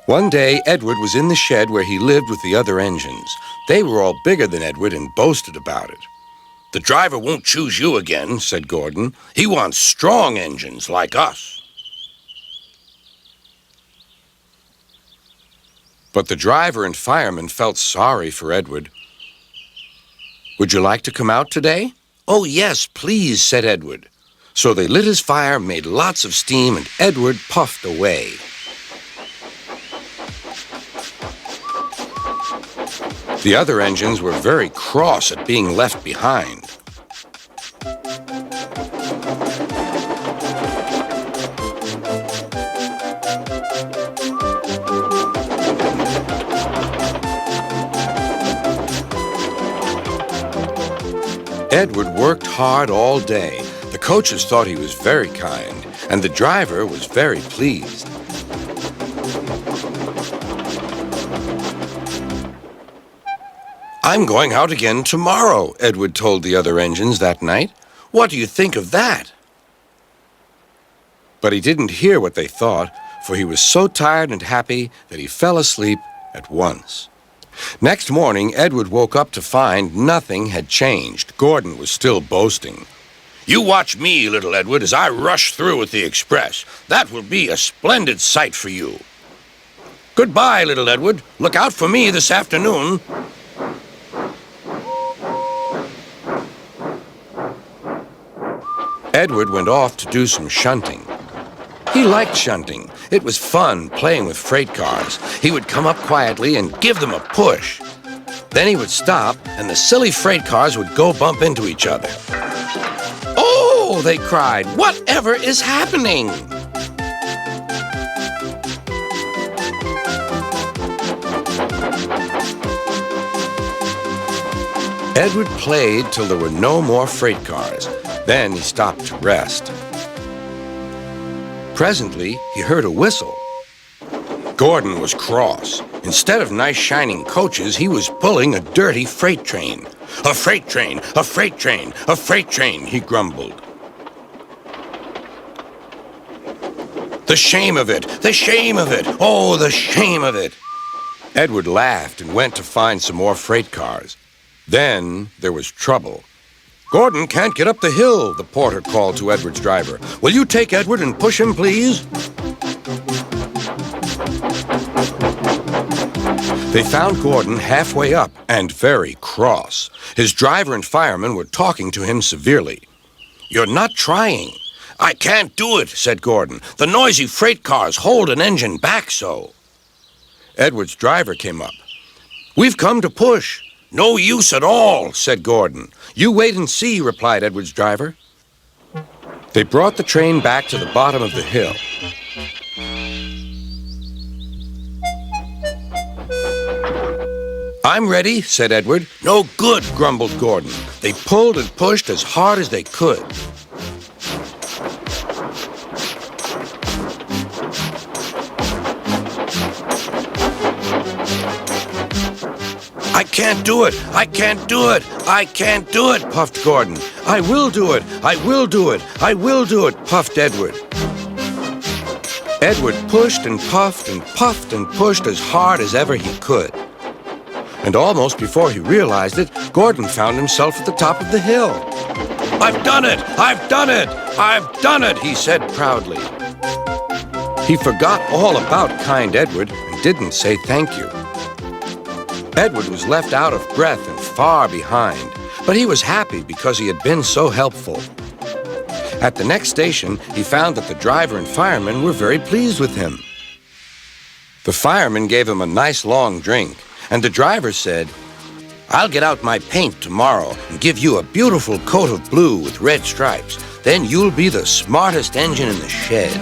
One day, Edward was in the shed where he lived with the other engines. They were all bigger than Edward and boasted about it. "The driver won't choose you again," said Gordon. "He wants strong engines like us." But the driver and fireman felt sorry for Edward. "Would you like to come out today?" "Oh, yes, please," said Edward. So they lit his fire, made lots of steam, and Edward puffed away. The other engines were very cross at being left behind. Edward worked hard all day. The coaches thought he was very kind, and the driver was very pleased. "I'm going out again tomorrow," Edward told the other engines that night. "What do you think of that?" But he didn't hear what they thought, for he was so tired and happy that he fell asleep at once. Next morning, Edward woke up to find nothing had changed. Gordon was still boasting. "You watch me, little Edward, as I rush through with the express. That will be a splendid sight for you. Goodbye, little Edward. Look out for me this afternoon." Edward went off to do some shunting. He liked shunting. It was fun playing with freight cars. He would come up quietly and give them a push. Then he would stop, and the silly freight cars would go bump into each other. "Oh!" they cried. "Whatever is happening?" Edward played till there were no more freight cars. Then he stopped to rest. Presently, he heard a whistle. Gordon was cross. Instead of nice shining coaches, he was pulling a dirty freight train. "A freight train! A freight train! A freight train!" he grumbled. "The shame of it! The shame of it! Oh, the shame of it!" Edward laughed and went to find some more freight cars. Then there was trouble. "Gordon can't get up the hill," the porter called to Edward's driver. "Will you take Edward and push him, please?" They found Gordon halfway up and very cross. His driver and fireman were talking to him severely. "You're not trying." "I can't do it," said Gordon. "The noisy freight cars hold an engine back so." Edward's driver came up. "We've come to push." "No use at all," said Gordon. "You wait and see," replied Edward's driver. They brought the train back to the bottom of the hill. "I'm ready," said Edward. "No good," grumbled Gordon. They pulled and pushed as hard as they could. "I can't do it! I can't do it! I can't do it!" puffed Gordon. "I will do it! I will do it! I will do it!" puffed Edward. Edward pushed and puffed and puffed and pushed as hard as ever he could. And almost before he realized it, Gordon found himself at the top of the hill. "I've done it! I've done it! I've done it!" he said proudly. He forgot all about kind Edward and didn't say thank you. Edward was left out of breath and far behind, but he was happy because he had been so helpful. At the next station, he found that the driver and fireman were very pleased with him. The fireman gave him a nice long drink, and the driver said, "I'll get out my paint tomorrow and give you a beautiful coat of blue with red stripes. Then you'll be the smartest engine in the shed."